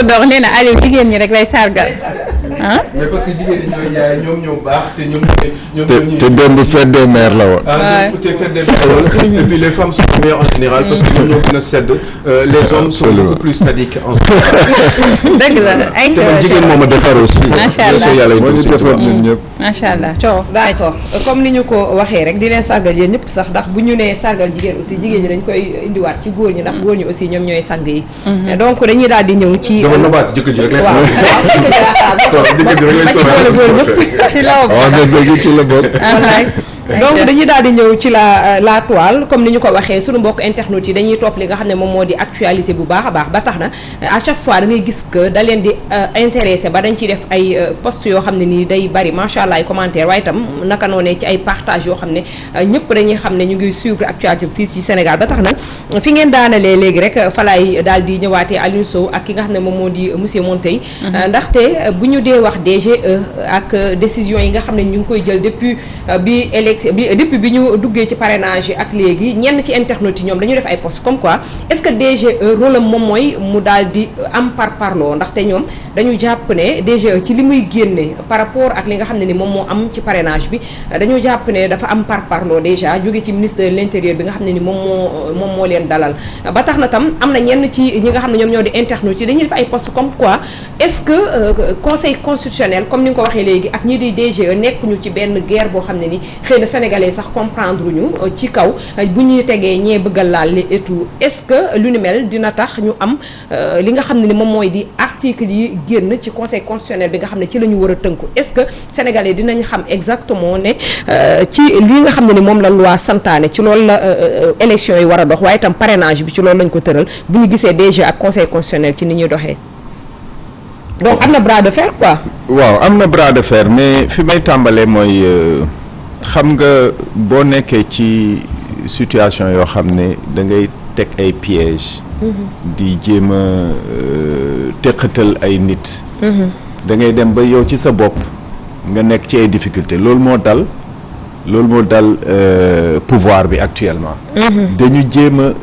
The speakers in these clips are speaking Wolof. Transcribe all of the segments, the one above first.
Théodore nee na Aliou jigéen ñi rek lay sargal. ah mais parce que jigéen ñi ñooy jaay ñoom ñoo baax te ñoom ñooy. te démb fête des mères la woon. te fête des mères et puis les femmes sont meilleures en général parce que ñoom ñoo gën a sedd. Les hommes sont beaucoup plus sadiques en général. dëgg la ay te man jigéen moom a defar aussi. macha allah yàlla moo ñu defar ñun ñëpp. macha allah coow. d'accord comme ni ñu ko waxee rek di leen sargal yéen ñëpp sax ndax bu ñu nee sargal jigéen aussi jigéen ñi dañ koy indiwaat ci góor ñi ndax góor ñi aussi ñoom ñooy sang yi. donc dañuy daal di ñëw ci. dama nabaat jëkkër ji rek lay ci la ci la bokk. donc dañuy daal di ñëw ci la toile comme ni ñu ko waxee suñu mbokk internautes yi dañuy topp li nga xam ne moom moo di actualité bu baax a baax ba tax na à chaque fois da ngay gis que da leen di intéressé ba dañ ciy def ay post yoo xam ne nii day bari macha allah ay commentaire waaye itam naka noonee ci ay partage yoo xam ne ñëpp dañuy xam ne ñu ngi suivre actualité fii ci Sénégal ba tax na fi ngeen daanalee léegi rek falaay daal di ñëwaatee Aliou Sow ak ki nga xam ne moom moo di monsieur Montey ndaxte bu ñu dee wax DGE ak décision yi nga xam ne ñu ngi koy jël depuis depuis bi ñu duggee ci parrainage yi ak léegi ñenn ci internautes yi ñoom dañu def ay post comme quoi est-ce que DGE rôle am moom mooy mu daal di am parparloo ndaxte ñoom dañu jàpp ne DGE ci li muy génne par rapport ak li nga xam ne ni moom moo am ci parrainage bi dañu jàpp ne dafa am parparloo déjà jóge ci ministre de l'intérieur bi nga xam ne ni moom moo leen dalal ba tax na tam am na ñenn ci ñi nga xam ne ñoom ñoo di internautes yi dañuy def ay post comme quoi est-ce que conseil constitutionnel comme ni nga ko waxee léegi ak ñi di DGE nekkuñu ci benn guerre boo xam ne ni xëy na sénégalais sax comprendre ñu ci kaw bu ñuy tegee ñee bëgga laal et tout est-ce que lu ni mel dina tax ñu am li nga xam ne ni moom mooy di article yi génn ci conseil constitutionnel bi nga xam ne ci la ñu war a tënku est-ce que sénégalais dinañ xam exactement ne ci li nga xam ne ni moom la loi santaane ci loolu la élection yi war a dox waaye itam parrainage bi ci loolu lañ ko tëral bu ñu gisee DG ak conseil constitutionnel ci ni ñuy doxee donc am na bras de fer quoi. waaw am na bras de fer mais fi may tàmbalee mooy xam nga boo nekkee ci situation yoo xam ne da ngay teg ay pièges. di jéem a teqatal ay nit. da ngay dem ba yow ci sa bopp nga nekk ci ay difficultés loolu moo dal pouvoir bi actuellement. dañu jéem a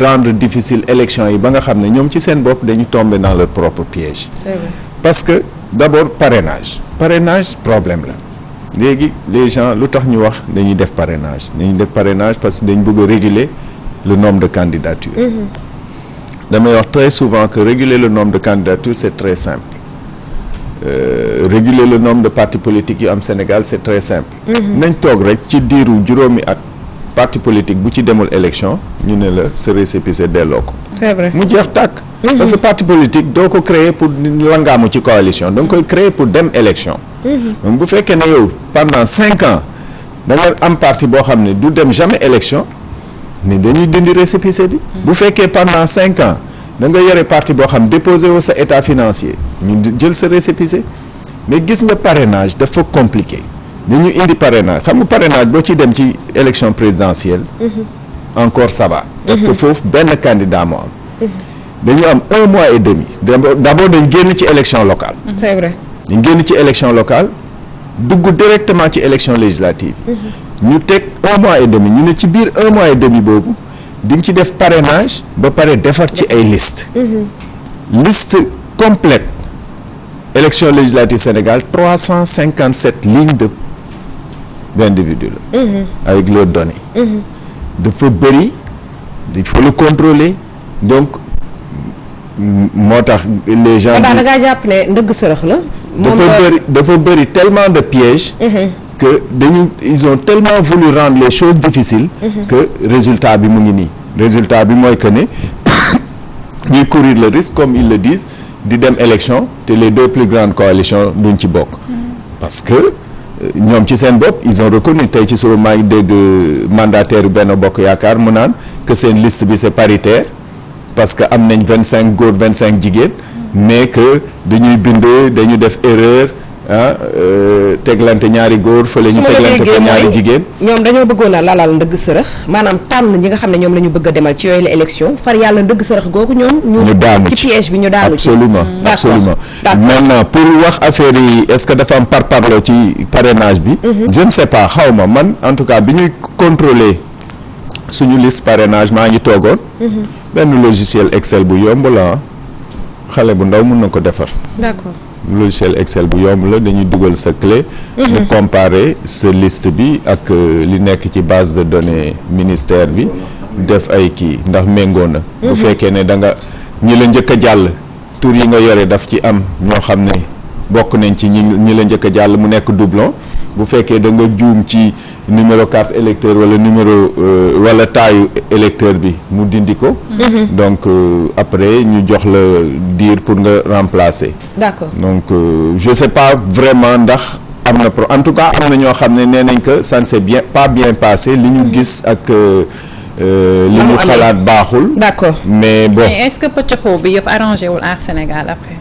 rendre difficile élection yi ba nga xam ne ñoom ci seen bopp dañu tomber dans leur propre piège. C'est vrai. parce que d'abord parrainage problème la. léegi les gens lu tax ñu wax dañuy def parrainage parce que dañ bëgg a réguler le nombre de candidatures. damay wax très souvent que réguler le nombre de candidatures c'est très simple. Réguler le nombre de partis politiques yu am Sénégal c'est très simple. nañ toog rek ci diiru juróomi at parti politique bu ci demul élection ñu ne la sa récépissé delloo ko. C'est vrai. mu jeex tàkk. parce que parti politique doo ko créer pour langaamu ci coalition da nga koy créer pour dem élection. donc bu fekkee ne yow pendant 5 ans da nga am parti boo xam ne du dem jamais élection mais dañuy dindi récépissé bi. bu fekkee pendant 5 ans da nga yore parti boo xam déposé woo sa état financier ñu jël sa récépissé mais gis nga parrainage dafa compliqué dañu indi parrainage xam nga parrainage boo ci dem ci élection présidentielle. encore ça va. parce que foofu benn candidat moo am. dañu am 1 mois et demi d'abord dañ génn ci élection locale. C'est vrai. ñu génn ci élection locale dugg directement ci élection législative. ñu teg 1 mois et demi ñu ne ci biir 1 mois et demi boobu di nga ci def parrainage ba pare defar ci ay liste liste complète élection législative Sénégal 357 lignes d'individus la. avec leurs données. dafa bëri il faut le contrôler donc moo tax les gens. da ngaa jàpp ne ndëgg sërëx la. dafa bëri tellement de pièges. que ils ont tellement voulu rendre les choses difficiles. que résultat bi mu ngi nii. résultat bi mooy que ne ñuy courir le risque comme ils le disent di dem élection te les 2 plus grandes coalitions duñ ci bokk. parce que ñoom ci seen bopp ils ont reconnu tey ci suba maa ngi dégg mandataire yu Benno Bokk Yaakaar mu naan que seen liste bi c'est paritaire parce que am nañ 25 góor 25 jigéen mais que dañu def erreur teglante ñaari góor fële ñu teglante ko ñaari jigéen. ñoom dañoo bëggoon a lalal ndëgg sërëx maanaam tànn ñi nga xam ne ñoom la ñu bëgg a demal ci yooyu la élection far yàlla ndëgg sërëx googu ñoom. ñu daanu ci piège bi ñu daanu ci. absolument maintenant pour wax affaire yi est-ce que dafa am parparloo ci parrainage bi. je ne sais pas xaw ma man en tout cas bi ñuy contrôler suñu liste parrainage maa ngi toogoon. benn logiciel Excel bu yomb la xale bu ndaw mën na ko defar. d'accord. logiciel Excel bu yomb la dañuy dugal sa clé. mu comparer sa liste bi ak li nekk ci base de données ministère bi def ay kii ndax méngoo na. bu fekkee ne da nga ñi la njëkk a jàll tur yi nga yore daf ci am ñoo xam ne bokk nañ ci ñi la njëkk a jàll mu nekk doublon bu fekkee da nga juum ci numéro carte électeur wala numéro wala taayu électeur bi mu dindi ko. donc après ñu jox la diir pour nga remplacer. d'accord donc je sais pas vraiment ndax am na en tout cas am na ñoo xam ne nee nañ que ça ne s'est pas bien passé li ñu gis ak li ñu xalaat baaxul. d'accord mais bon. mais est-ce que pëccëxoo bi yëpp arrangé wul Aar Sénégal après.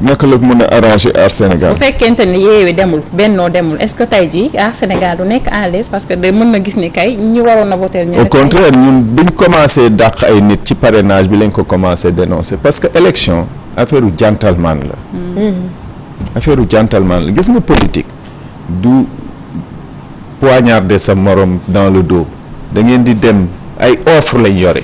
naka la mën a arranger Aar Sénégal. bu fekkente ni Yewwi demul Bennoo demul est-ce que tey jii Aar Sénégal du nekk à l'aise parce que de mën na gis ni kay ñu waroon a voter ñu. au contraire ñun biñ commencé dàq ay nit ci parrainage bi lañ ko commencé dénoncer parce que élection affaire u gentleman la. affaire u gentleman la gis nga politique du poignarder sa morom dans le dos da ngeen di dem ay offre lañ yore.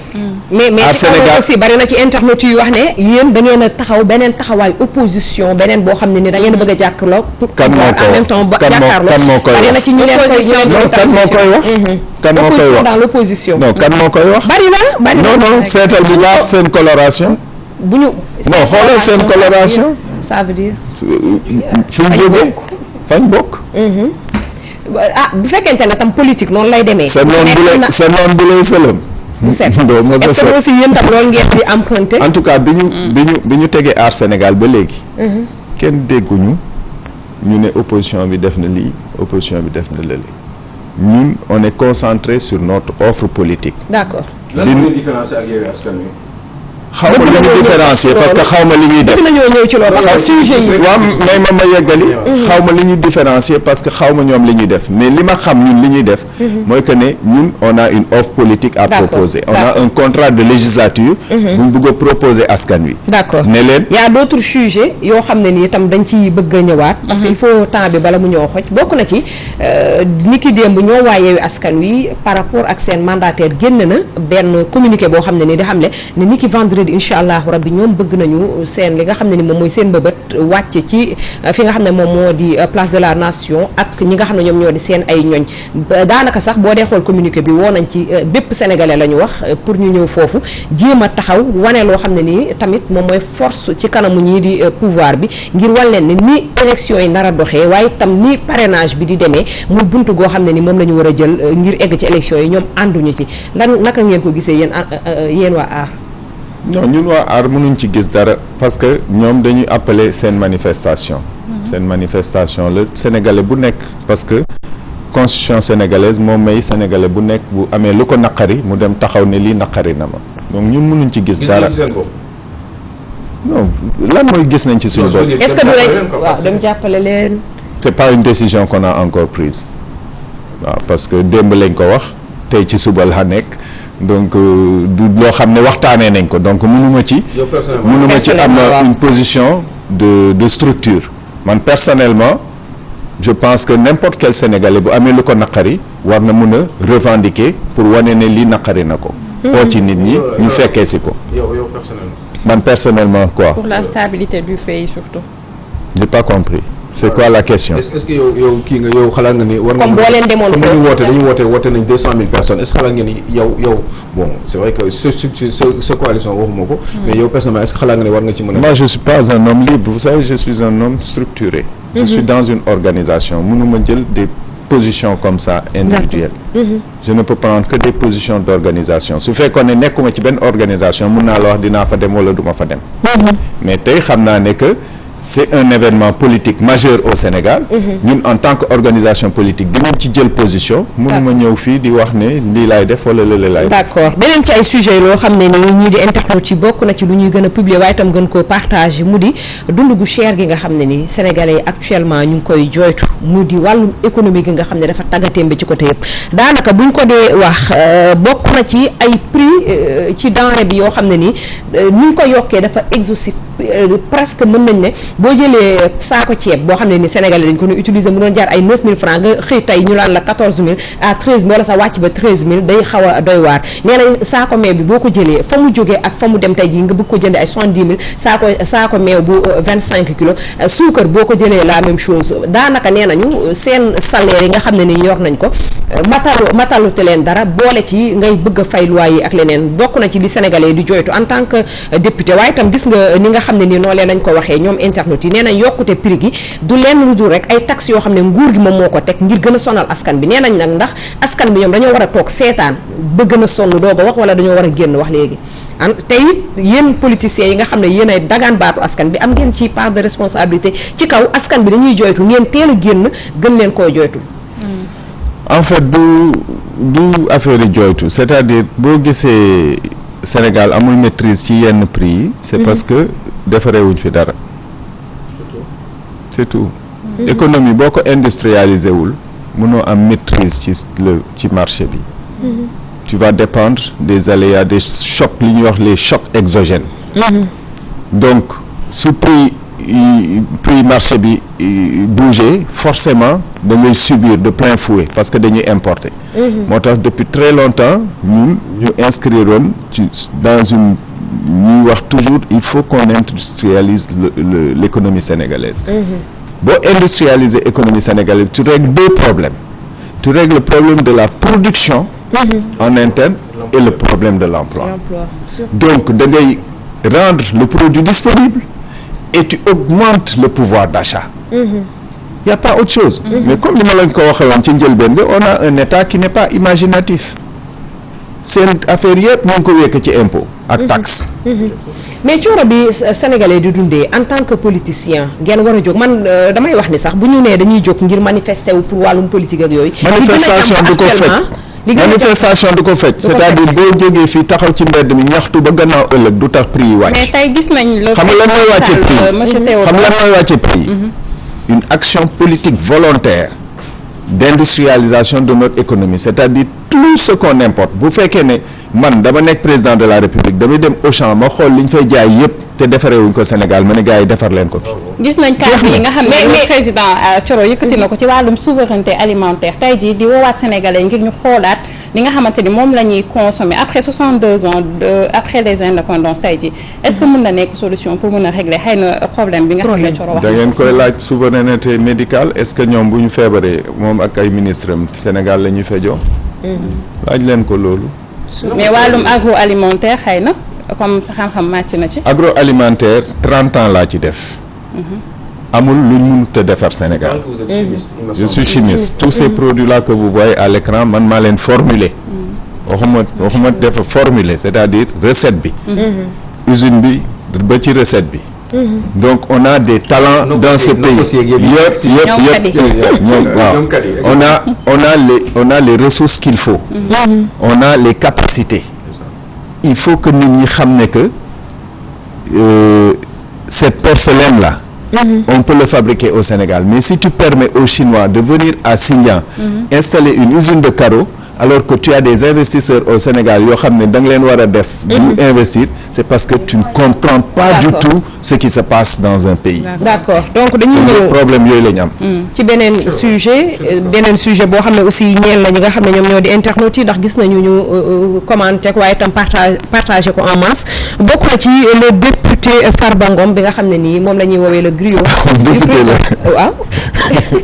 mais ci Sénégal aussi bari na ci internet yu wax ne yéen da ngeen a taxaw beneen taxawaay opposition beneen boo xam ne ni da ngeen a bëgg a jàkkaarloo. kan moo koy en même temps jàkkaarloo kan moo koy wax bari na ci ñu leen koy kan moo koy wax. kan moo koy wax dans l'opposition. non kan moo koy wax. bari na non seetal bu baax seen coloration. bu ñu. non xoolal seen coloration. ça veut dire. fi ñu jógee fañ bokk. bu fekkente ne tam politique noonu lay demee. sa noon bu lay sëlëm. bu set est-ce que aussi yéen tam loolu ngeen di emprunté. en tout cas bi ñu tegee Aar Sénégal ba léegi. kenn dégguñu ñu ne opposition bi def na lii opposition bi def na lële ñun on est concentré sur notre offre politique. d'accord. lan mooy différence ak Yewwi Askan Wi. xaw ma li ñu différencier parce que xaw ma li ñuy def. dëgg la ñoo ñëw ci loolu parce que sujet yi. waaw may ma yeggali. xaw ma li ñuy différencier parce que xaw ma ñoom li ñuy def mais li ma xam ñun li ñuy def. mooy que ne ñun on a une offre politique à proposer. on a un contrat de législature. bu ñu bëgg a proposer askan wi. d'accord ne leen. y a d'autres sujets yoo xam ne nii itam dañ ci bëgg a ñëwaat. parce que il faut temps bi bala mu ñëw xoj bokk na ci ni ki démb ñoo waa Yewwi Askan Wi par rapport ak seen mandataire génn na benn communiqué boo xam ne nii di xam ne ni ki vendredi incha allahu rabbi ñoom bëgg nañu seen li nga xam ne ni moom mooy seen mbëbët wàcc ci fi nga xam ne moom moo di place de la nation ak ñi nga xam ne ñoom ñoo di seen ay ñoñ daanaka sax boo dee xool communiqué bi woo nañ ci bépp sénégalais la ñu wax pour ñu ñëw foofu jéem a taxaw wane loo xam ne nii tamit moom mooy force ci kanamu ñii di pouvoir bi ngir wan leen ni élection yi nar a doxee waaye tam ni parrainage bi di demee muy buntu goo xam ne ni moom la ñu war a jël ngir egg ci élection yi ñoom ànduñu ci lan naka ngeen ko gisee yéen waa Aar. non ñun waa Aar mënuñ ci gis dara parce que ñoom dañuy appeler seen manifestation. seen manifestation la sénégalais bu nekk parce que constitution sénégalaise moom may sénégalais bu nekk bu amee lu ko naqari mu dem taxaw ne lii naqari na ma donc ñun mënuñ ci gis dara. non lan mooy gis nañ ci suñu bopp. est-ce que du lañ waaw dem jàppale leen. c'est pas une décision qu'on a encore prise waaw parce que démb lañ ko wax tey ci suba la nekk. donc du loo xam ne waxtaanee nañ ko donc mënuma ci am une position de structure man personnellement je pense que n'importe quel Sénégalais bu amee lu ko naqari war na mën a revendiquer pour wane ne lii naqari na ko oo ci nit ñi ñu fekkee si ko man personnellement quoi pour la stabilité du pays surtout j'ai pas compris c'est quoi la question. est-ce que yow kii nga yow xalaat nga ni war nga. comme boo leen demoon dañu woote nañ 200 000 personnes est-ce que xalaat nga ni yow bon c'est vrai que ce coalition waxuma ko. mais yow personnellement est-ce que xalaat nga ni war nga ci mën a. moi je suis pas un homme libre vous savez je suis un homme structuré. je suis dans une organisation mënuma jël des positions comme ça individuelles. je ne peux prendre que des positions d'organisation su fekkoon ne nekkuma ci benn organisation mën naa la wax dinaa fa dem wala duma fa dem. mais tey xam naa ne que. c'est un événement politique majeur au Sénégal. ñun en tant qu'organisation politique dinañ ci jël position. mënuma ñëw fii di wax ne lii laay def wala lële laay def. d'accord beneen ci ay sujets loo xam ne nii ñii di internet ci bokk na ci lu ñuy gën a publier waaye itam gën koo partager mu di dund gu cher gi nga xam ne ni sénégalais yi actuellement ñu ngi koy jooytu mu di wàllum économie gi nga xam ne dafa tàggatémbe ci côté yëpp daanaka buñ ko dee wax bokk na ci ay prix ci denrée bi yoo xam ne nii ni ñu ko yokkee dafa exhaustif presque mën nañ ne boo jëlee saako ceeb boo xam ne ni Sénégalais dañ ko doon utiliser mu doon jaar ay 9000 francs nga xëy tey ñu laan la 14000 à 13000 wala sa wàcc ba 13000 day xaw a doy waar nee nañ saako meew bi boo ko jëlee fa mu jógee ak fa mu dem tey jii nga bëgg ko jëndee ay 70000 saako meew bu 25 kilos suukar boo ko jëlee la même chose daanaka nee nañu seen salaire yi nga xam ne ni yor nañ ko matalu te leen dara boole ci ngay bëgg a fay loyer yi ak leneen bokk na ci li Sénégalais di joytu en tant que député waaye itam gis nga ni nga xam ne ni noonu leen nañ ko waxee ñoom internet yi nee nañ yokkute prix gi du lenn lu dul rek ay taxes yoo xam ne nguur gi moom moo ko teg ngir gën a sonal askan bi nee nañ nag ndax askan bi ñoom dañoo war a toog seetaan ba gën a sonn doog a wax wala dañoo war a génn wax léegi te it yéen politiciens yi nga xam ne yéen ay dagaan baatu askan bi am ngeen ci part de responsabilité ci kaw askan bi dañuy joytu ngeen teel a génn gën leen koo joytu. En fait du affaire yi joytu c'est-à-dire boo gisee Sénégal amul maîtrise ci yenn prix yi c'est parce que defarewuñ fi dara c'est tout économie boo ko industrialisé wul mënoo am maîtrise ci marché bi tu vas dépendre des aléas des chocs li ñuy wax les chocs exogènes donc su prix marché bi bouger forcément da ngay subir de plein fouet parce que dañuy importer moo tax depuis très longtemps ñun ñu inscrire woon dans une ñuy wax toujours il faut qu'on industrialise l'économie sénégalaise boo industrialiser économie sénégalaise tu règles deux problèmes tu règles le problème de la production en interne et le problème de l'emploi donc da ngay rendre le produit disponible et tu augmentes le pouvoir d'achat y a pas autre chose mais comme ni ma lañ ko waxee woon ci njëlbeen bi on a un état qui n'est pas imaginatif seen affaire yëpp ñu ngi ko wekk ci impôt ak taxe mais coono bi sénégalais di dundee en tant que politicien ngeen war a jóg man damay wax ni sax bu ñu nee dañuy jóg ngir manifester wu pour wàllum politique ak yooyu manifestation du ko fekk c'est-à-dire boo jógee fii taxaw ci mbedd mi ñaxtu ba gannaaw ëllëg du tax prix yi wàcc mais tey gis nañ xam nga lan mooy wàcce prix une action politique volontaire d'industrialisation de notre économie c'est-à-dire tout ce qu'on importe bu fekkee ne man dama nekk président de la République damay dem Auchan ma xool li ñu fay jaay yépp te defaree wuñ ko Sénégal ma ne gars yi defar leen ko fi. gis nañ kàddu yi nga xam ne président Thioro yëkkati na ko ci wàllum souveraineté alimentaire tey jii di woowaat sénégalais ngir ñu xoolaat li nga xamante ni moom la ñuy consommer après 62 ans après les indépendances tey jii est-ce que mën na nekk solution pour mën a régler xëy na problème bi nga xam ne Thioro wax da ngeen koy laaj souveraineté médicale est-ce que ñoom bu ñu feebaree moom ak ay ministres am Sénégal la ñuy fejoo laaj leen ko loolu. mais wàllum agroalimentaire xëy na comme sa xam-xam màcc na ci. agroalimentaire 30 ans laa ci def. amul luñ mënut a defar Sénégal. je suis chimiste tous ces produits là que vous voyez à l'écran man maa leen formuler. waxuma def formuler c'est-à-dire recette bi. usine bi ba ci recette bi. donc on a des talents dans ce pays yëpp waaw on a les ressources qu'il faut on a les capacités il faut que nit ñi xam ne que cette porcelaine là on peut le fabriquer au Sénégal mais si tu permets aux Chinois de venir à Sindian installer une usine de carreaux alors que tu as des investisseurs au Sénégal yoo xam ne da nga leen war a def ñu investir c'est parce que tu ne comprends pas du tout ce qui se passe dans un pays d'accord donc dañuy ñëw problème yooyu la ñu am ci beneen sujet boo xam ne aussi ñeel na ñi nga xam ne ñoom ñoo di internautes yi ndax gis nañu ñu commenté ko waaye itam partagé ko en masse bokk na ci le député Farba Ngom bi nga xam ne nii moom la ñuy woowee le griot député la waaw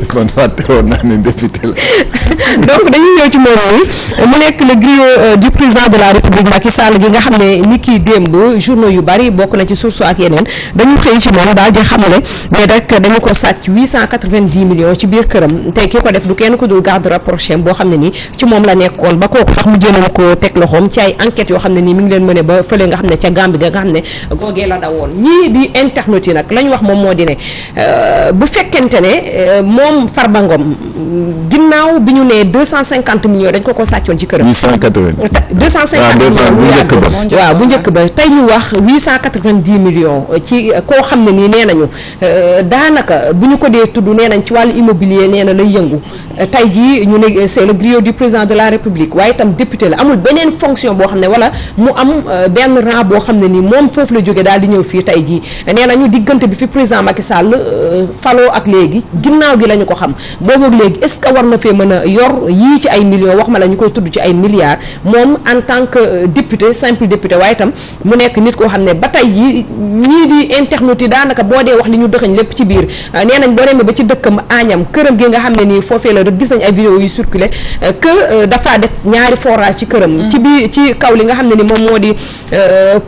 kon fàttewoon naa ne député la donc dañuy ñëw ci moom mu nekk le griot du président de la République Macky Sall gi nga xam ne ni kii démb journaux yu bari bokk na ci source ak yeneen dañu xëy ci moom daal di xamle ne rek dañu ko sàcc 890 millions ci biir këram tey ki ko def du kenn ku dul garde rapproché boo xam ne nii ci moom la nekkoon ba kooku sax mu jéem ko teg loxoom ci ay enquêtes yoo xam ne nii mi ngi leen mëne ba fële nga xam ne ca Gambie nga xam ne googee la dawoon ñii di internautes yi nag la ñu wax moom moo di ne bu fekkente ne moom Farba Ngom ginnaaw bi ñu nee 250 millions dañ ko sàccoon ci këram 880 250 millions bu njëkk ba waaw bu njëkk ba tey tey ñu wax 890 millions ci koo xam ne nii nee nañu daanaka bu ñu ko dee tudd nee nañ ci wàllu immobilier nee na lay yëngu tey jii ñu ne c'est le griot du président de la République waaye itam député la amul beneen fonction boo xam ne wala mu am benn rang boo xam ne nii moom foofu la jóge daal di ñëw fii tey jii nee nañu diggante bi fi président Macky Sall faloo ak léegi ginnaaw gi la ñu ko xam boobu ak léegi est-ce que war na fee mën a yor yii ci ay millions wax ma la ñu koy tudd ci ay milliards moom en tant que député simple député waaye itam mu nekk nit koo xam ne ba tey jii ñii di internet yi daanaka boo dee wax li ñu dëxañ lépp ci biir nee nañ boo demee ba ci dëkkam Agnam këram gi nga xam ne nii foofee la rek gis nañ ay vidéo yu circulé que dafa def ñaari forage ci këram ci biir ci kaw li nga xam ne ni moom moo di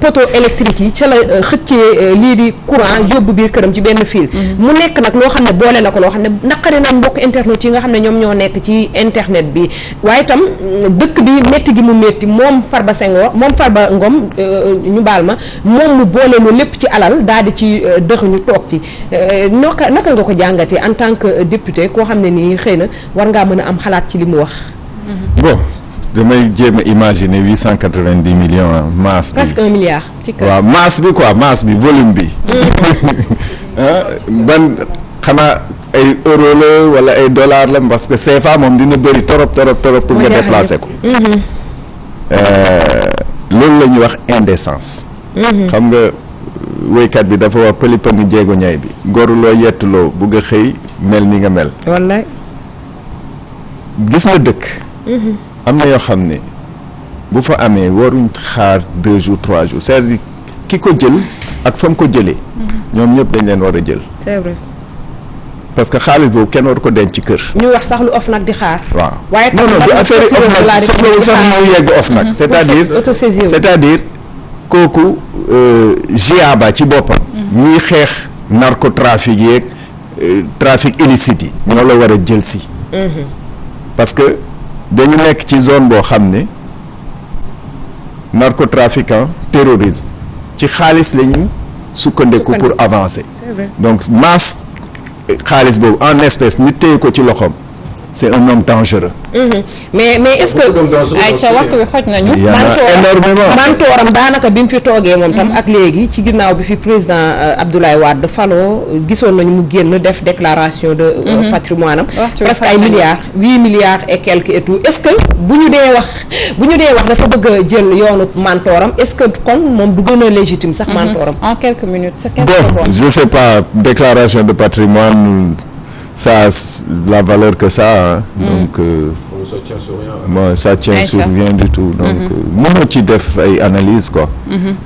poteau électrique yi ca la xëccee lii di courant yóbbu biir këram ci benn fil mu nekk nag loo xam ne boole na ko loo xam ne naqari na mbokk internet yi nga xam ne ñoom ñoo nekk ci internet bi waaye itam dëkk bi métti gi mu métti moom Farba Senghor moom Farba Ngom ñu baal ma moom mu boole lu lépp ci alal daal di ci dëxuñu toog ci naka nga ko jàngatee en tant que député koo xam ne nii xëy na war ngaa mën a am xalaat ci li mu wax. bon damay jéem a imaginer 890 millions masse bi presque 1 milliard. ci kër waaw masse bi quoi masse bi volume bi. ban xanaa ay euro la wala ay dollar la parce que CFA moom dina bëri torop pour nga déplacer ko. loolu la ñuy wax indécence. xam nga woykat bi dafa wax pëlipa ngi jéego ñay bi goruloo yettuloo bugg a xëy mel ni nga mel. wallaay. gis nga dëkk. am na yoo xam ne bu fa amee waruñ xaar 2 jours 3 jours c'est-à-dire ki ko jël ak fa mu ko jëlee. ñoom ñëpp dañ leen war a jël. c'est vrai. parce que xaalis boobu kenn war ko denc ci kër. ñu wax sax lu OFNAC di xaar. waaw waaye non du affaire yi OFNAC soxlawul sax mu yegg OFNAC. c'est-à-dire kooku GIABA ci boppam. ñuy xeex narcotrafic yeeg trafic illicite yi. ñoo la war a jël si. parce que dañu nekk ci zone boo xam ne narcotrafiquant terrorisme ci xaalis lañu sukkandiku pour avancer. donc masse xaalis boobu en espèce nit téye ko ci loxoom c'est un homme dangereux. mais est-ce que ay ca waxtu bi xoj nañu. énormément mantooram daanaka bi mu fi toogee moom tam ak léegi ci ginnaaw bi fi président Abdoulaye Wade faloo gisoon nañu mu génn def déclaration de patrimoine am presque ay milliards 8 milliards et quelques et tout est-ce que bu ñu dee wax dafa bëgg a jël yoonu mantooram est-ce que kon moom du gën a légitime sax mantooram. en quelques minutes c'est quelques bon secondes. je sais pas déclaration de patrimoine ça a la valeur que ça hein. Donc ça tient sur rien. bon ça tient sur rien du tout donc mënoo ci def ay analyse quoi.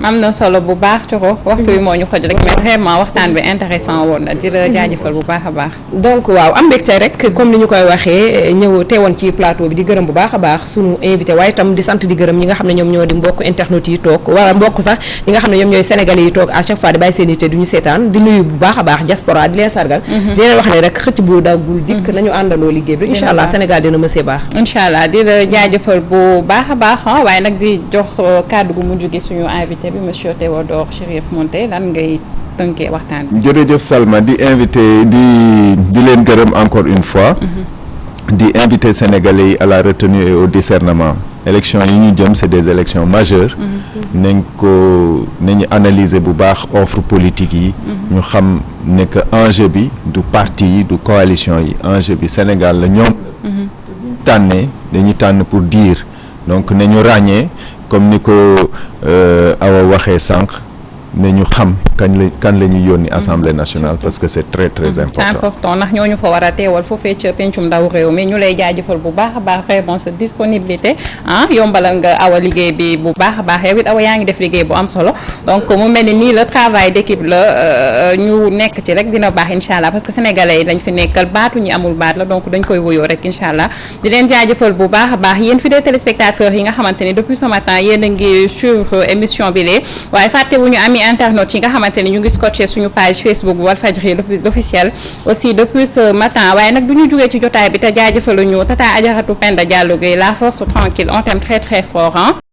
am na solo bu baax Thioro waxtu wi moo ñu xoj rek mais vraiment waxtaan bi intéressant woon na di la jaajëfal bu baax a baax. donc waaw am mbégte rek comme ni ñu koy waxee ñëw teewoon ci plateau bi di gërëm bu baax a baax sunu invité waaye itam di sant di gërëm ñi nga xam ne ñoom ñoo di mbokk internet yi toog wala mbokk sax ñi nga xam ne ñoom ñooy sénégalais yi toog à chaque fois di bàyyi seen ité du ñu seetaan di nuyu bu baax a baax diaspora di leen sargal. di leen wax ne rek xëcc bu daggul dikk nañu àndandoo liggéey bi incha allah Sénégal dina mësee baax. incha allah di la jaajëfal bu baax a baax waaye nag di jox kàddu gu mujj gi suñu invité bi monsieur Théodore Chérif Monteil lan ngay tënkee waxtaan bi. jërëjëf Salma di invité di leen gërëm encore une fois. di inviter Sénégalais yi à la retenue et au discernement élections yi ñu jëm c'est des élections majeures. nañu analyser bu baax offre politique yi. ñu xam ne que enjeu bi du parti yi du coalition yi enjeu bi Sénégal la ñoom. tànnee dañuy tànn pour dire donc nañu ràññee comme ni ko Awa waxee sànq nañu xam kan la ñuy yónni assemblée nationale parce que c'est très très important. c'est important ndax ñooñu fa war a teewal foofee ca pencum ndaw réew mi ñu lay jaajëfal bu baax a baax vraiment sa disponibilité yombalal nga Awa liggéey bi bu baax a baax yow it Awa yaa ngi def liggéey bu am solo donc mu mel ni nii le travail d'équipe la ñu nekk ci rek dina baax incha allah parce que sénégalais yi dañ fi nekkal baatu ñi amul baat la donc dañ koy wuyoo rek incha allah di leen jaajëfal bu baax a baax yéen fidèles téléspectateurs yi nga xamante ni depuis ce matin yéen a ngi suivre émission bi lee waaye fàttewuñu ami internautes yi nga xamante ni ñu ngi scotché suñu page Facebook Walfadjri l'officiel aussi depuis ce matin waaye nag du ñu jógee ci jotaay bi te jaajëfaluñu tata Adjaratou Penda Diallo Gueye la force tranquille on t'aime très très fort